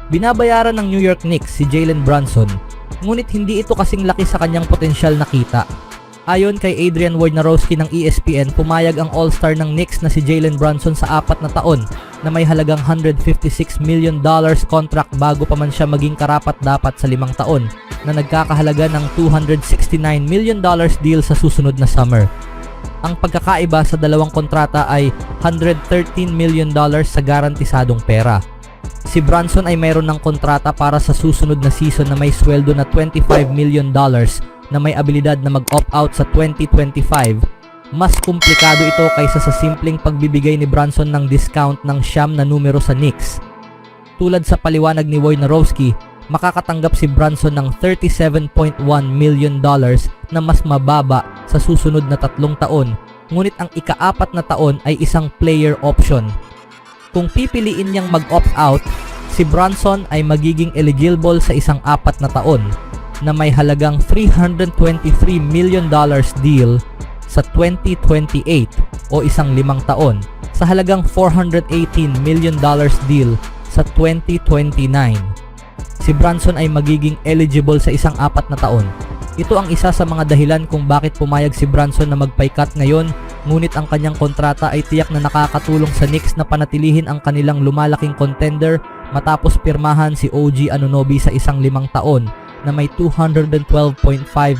Binabayaran ng New York Knicks si Jalen Brunson, ngunit hindi ito kasing laki sa kanyang potensyal na kita. Ayon kay Adrian Wojnarowski ng ESPN, pumayag ang All-Star ng Knicks na si Jalen Brunson sa 4 na taon na may halagang $156 million contract bago pa man siya maging karapat-dapat sa 5 taon na nagkakahalaga ng $269 million deal sa susunod na summer. Ang pagkakaiba sa dalawang kontrata ay $113 million sa garantisadong pera. Si Brunson ay mayroon ng kontrata para sa susunod na season na may sweldo na $25 million na may abilidad na mag-opt-out sa 2025. Mas komplikado ito kaysa sa simpleng pagbibigay ni Brunson ng discount ng siyam na numero sa Knicks. Tulad sa paliwanag ni Wojnarowski, makakatanggap si Brunson ng $37.1 million na mas mababa sa susunod na 3 taon, ngunit ang ika-4 na taon ay isang player option. Kung pipiliin niyang mag-opt-out, si Brunson ay magiging eligible sa isang 4 na taon na may halagang $323 million deal sa 2028 o isang 5 taon sa halagang $418 million deal sa 2029. Si Brunson ay magiging eligible sa isang 4 na taon. Ito ang isa sa mga dahilan kung bakit pumayag si Brunson na mag-pay-cut ngayon, ngunit ang kanyang kontrata ay tiyak na nakakatulong sa Knicks na panatilihin ang kanilang lumalaking contender matapos pirmahan si OG Anunoby sa isang 5 taon na may $212.5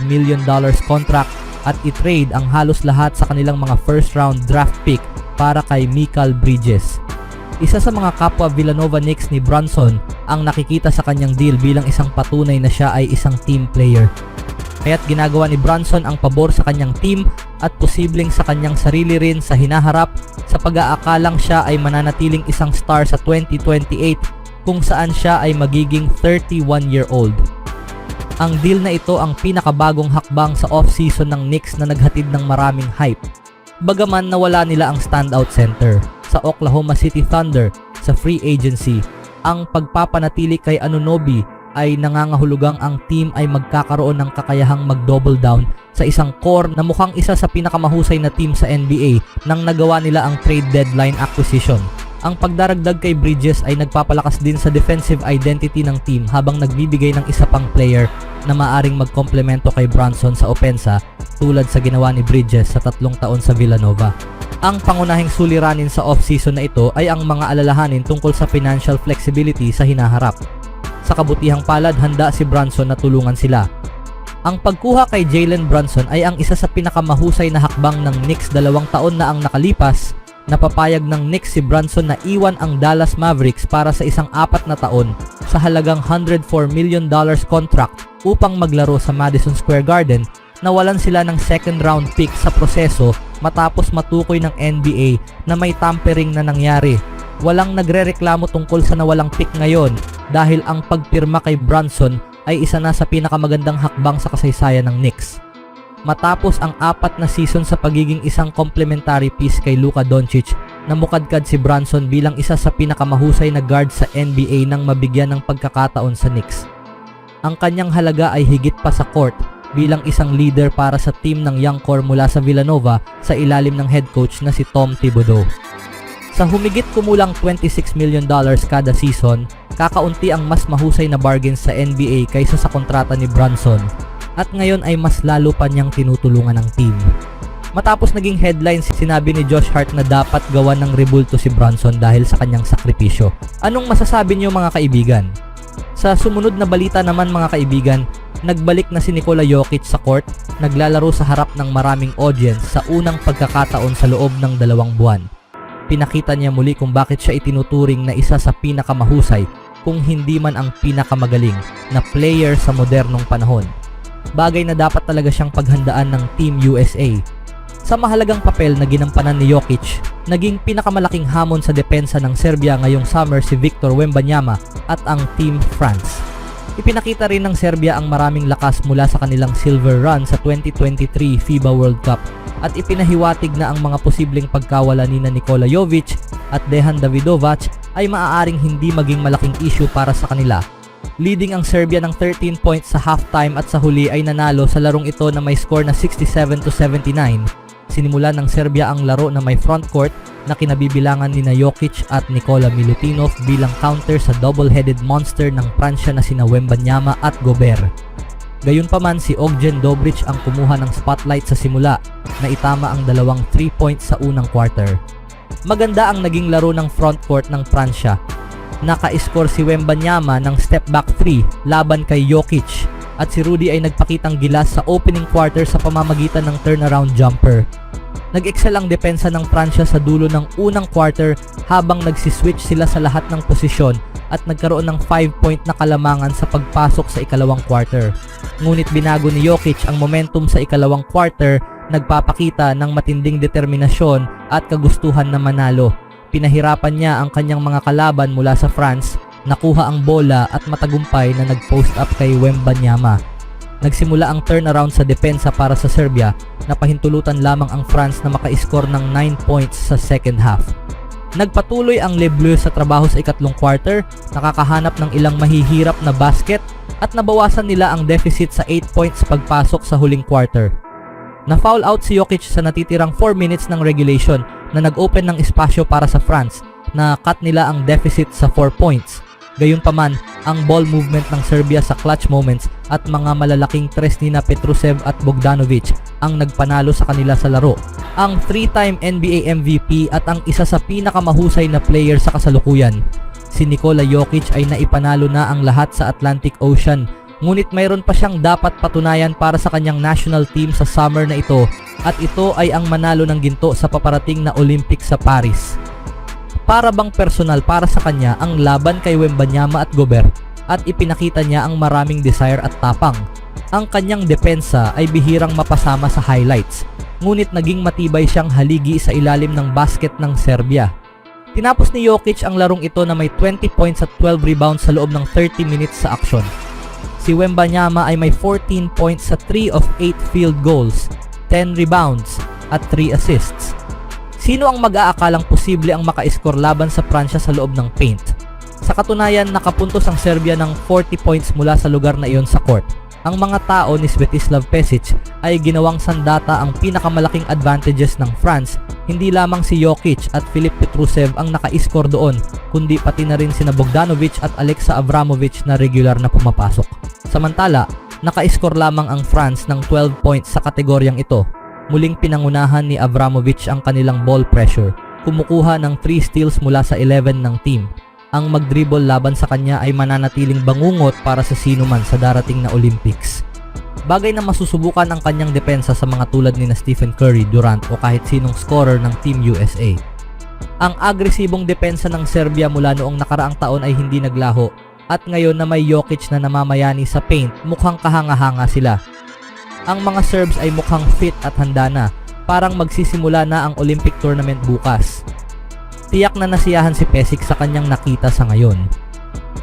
million contract at i-trade ang halos lahat sa kanilang mga first round draft pick para kay Mikal Bridges. Isa sa mga kapwa Villanova Knicks ni Brunson ang nakikita sa kanyang deal bilang isang patunay na siya ay isang team player. Kaya't ginagawa ni Brunson ang pabor sa kanyang team at posibleng sa kanyang sarili rin sa hinaharap sa pag-aakalang siya ay mananatiling isang star sa 2028 kung saan siya ay magiging 31-year-old. Ang deal na ito ang pinakabagong hakbang sa off-season ng Knicks na naghatid ng maraming hype. Bagaman nawala nila ang standout center sa Oklahoma City Thunder sa free agency, ang pagpapanatili kay Anunoby ay nangangahulugang ang team ay magkakaroon ng kakayahang mag-double down sa isang core na mukhang isa sa pinakamahusay na team sa NBA nang nagawa nila ang trade deadline acquisition. Ang pagdaragdag kay Bridges ay nagpapalakas din sa defensive identity ng team habang nagbibigay ng isa pang player na maaring magkomplemento kay Brunson sa opensa tulad sa ginawa ni Bridges sa 3 taon sa Villanova. Ang pangunahing suliranin sa off-season na ito ay ang mga alalahanin tungkol sa financial flexibility sa hinaharap. Sa kabutihang palad, handa si Brunson na tulungan sila. Ang pagkuha kay Jalen Brunson ay ang isa sa pinakamahusay na hakbang ng Knicks 2 taon na ang nakalipas. Napapayag ng Knicks si Brunson na iwan ang Dallas Mavericks para sa isang 4 na taon sa halagang $104 million contract upang maglaro sa Madison Square Garden. Nawalan sila ng second round pick sa proseso matapos matukoy ng NBA na may tampering na nangyari. Walang nagrereklamo tungkol sa nawalang pick ngayon dahil ang pagpirma kay Brunson ay isa na sa pinakamagandang hakbang sa kasaysayan ng Knicks. Matapos ang 4 na season sa pagiging isang complementary piece kay Luka Doncic, namukadkad si Brunson bilang isa sa pinakamahusay na guard sa NBA nang mabigyan ng pagkakataon sa Knicks. Ang kanyang halaga ay higit pa sa court bilang isang leader para sa team ng young core mula sa Villanova sa ilalim ng head coach na si Tom Thibodeau. Sa humigit kumulang $26 million kada season, kakaunti ang mas mahusay na bargains sa NBA kaysa sa kontrata ni Brunson. At ngayon ay mas lalo pa niyang tinutulungan ng team. Matapos naging headline, sinabi ni Josh Hart na dapat gawan ng rebulto si Brunson dahil sa kanyang sakripisyo. Anong masasabi niyo mga kaibigan? Sa sumunod na balita naman mga kaibigan, nagbalik na si Nikola Jokic sa court, naglalaro sa harap ng maraming audience sa unang pagkakataon sa loob ng 2 buwan. Pinakita niya muli kung bakit siya itinuturing na isa sa pinakamahusay kung hindi man ang pinakamagaling na player sa modernong panahon. Bagay na dapat talaga siyang paghandaan ng Team USA. Sa mahalagang papel na ginampanan ni Jokic, naging pinakamalaking hamon sa depensa ng Serbia ngayong summer si Victor Wembanyama at ang Team France. Ipinakita rin ng Serbia ang maraming lakas mula sa kanilang silver run sa 2023 FIBA World Cup at ipinahiwatig na ang mga posibleng pagkawala ni Nikola Jovic at Dejan Davidovac ay maaaring hindi maging malaking issue para sa kanila. Leading ang Serbia ng 13 points sa halftime at sa huli ay nanalo sa larong ito na may score na 67-79. Sinimula ng Serbia ang laro na may frontcourt na kinabibilangan ni Jokic at Nikola Milutinov bilang counter sa double-headed monster ng Pransya na sina Wembanyama at Gobert. Gayunpaman si Ogjen Dobric ang kumuha ng spotlight sa simula na itama ang dalawang 3 points sa unang quarter. Maganda ang naging laro ng frontcourt ng Pransya. Naka-score si Wembanyama ng step back 3 laban kay Jokic at si Rudy ay nagpakitang gilas sa opening quarter sa pamamagitan ng turnaround jumper. Nag-excel ang depensa ng Pransya sa dulo ng unang quarter habang nagsiswitch sila sa lahat ng posisyon at nagkaroon ng 5-point na kalamangan sa pagpasok sa ikalawang quarter. Ngunit binago ni Jokic ang momentum sa ikalawang quarter, nagpapakita ng matinding determinasyon at kagustuhan na manalo. Pinahirapan niya ang kanyang mga kalaban mula sa France, nakuha ang bola at matagumpay na nag-post up kay Wembanyama. Nagsimula ang turnaround sa depensa para sa Serbia, napahintulutan lamang ang France na maka-score ng 9 points sa second half. Nagpatuloy ang Les Bleus sa trabaho sa ikatlong quarter, nakakahanap ng ilang mahihirap na basket at nabawasan nila ang deficit sa 8 points pagpasok sa huling quarter. Na-foul out si Jokic sa natitirang 4 minutes ng regulation na nag-open ng espasyo para sa France na cut nila ang deficit sa 4 points. Gayunpaman, ang ball movement ng Serbia sa clutch moments at mga malalaking tres ni Petrusev at Bogdanovic ang nagpanalo sa kanila sa laro. Ang 3-time NBA MVP at ang isa sa pinakamahusay na player sa kasalukuyan, si Nikola Jokic ay naipanalo na ang lahat sa Atlantic Ocean, ngunit mayroon pa siyang dapat patunayan para sa kanyang national team sa summer na ito, at ito ay ang manalo ng ginto sa paparating na Olympics sa Paris. Para bang personal para sa kanya ang laban kay Wembanyama at Gobert at ipinakita niya ang maraming desire at tapang. Ang kanyang depensa ay bihirang mapasama sa highlights, ngunit naging matibay siyang haligi sa ilalim ng basket ng Serbia. Tinapos ni Jokic ang larong ito na may 20 points at 12 rebounds sa loob ng 30 minutes sa aksyon. Si Wembanyama ay may 14 points sa 3 of 8 field goals, 10 rebounds at 3 assists. Sino ang mag-aakalang posible ang maka-score laban sa Pransya sa loob ng paint? Sa katunayan, nakapuntos ang Serbia ng 40 points mula sa lugar na iyon sa court. Ang mga tao ni Svetislav Pesic ay ginawang sandata ang pinakamalaking advantages ng France. Hindi lamang si Jokic at Filip Petrusev ang naka-score doon, kundi pati na rin sina Bogdanovic at Alexa Avramovic na regular na pumapasok. Samantala, naka-score lamang ang France ng 12 points sa kategoryang ito. Muling pinangunahan ni Avramovic ang kanilang ball pressure, kumukuha ng 3 steals mula sa 11 ng team. Ang mag-dribble laban sa kanya ay mananatiling bangungot para sa sino man sa darating na Olympics. Bagay na masusubukan ang kanyang depensa sa mga tulad ni na Stephen Curry, Durant o kahit sinong scorer ng Team USA. Ang agresibong depensa ng Serbia mula noong nakaraang taon ay hindi naglaho, at ngayon na may Jokic na namamayani sa paint, mukhang kahanga-hanga sila. Ang mga Serbs ay mukhang fit at handa na, parang magsisimula na ang Olympic tournament bukas. Tiyak na nasiyahan si Pesic sa kanyang nakita sa ngayon.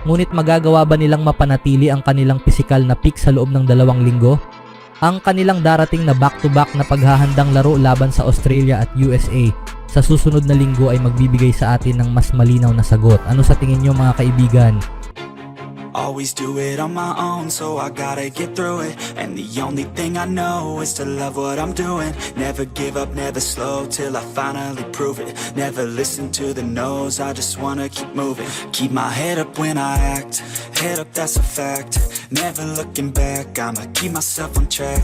Ngunit magagawa ba nilang mapanatili ang kanilang pisikal na peak sa loob ng 2 linggo? Ang kanilang darating na back-to-back na paghahandang laro laban sa Australia at USA sa susunod na linggo ay magbibigay sa atin ng mas malinaw na sagot. Ano sa tingin nyo mga kaibigan? Always do it on my own, so I gotta get through it. And the only thing I know is to love what I'm doing. Never give up, never slow, till I finally prove it. Never listen to the no's, I just wanna keep moving. Keep my head up when I act, head up that's a fact. Never looking back, I'ma keep myself on track.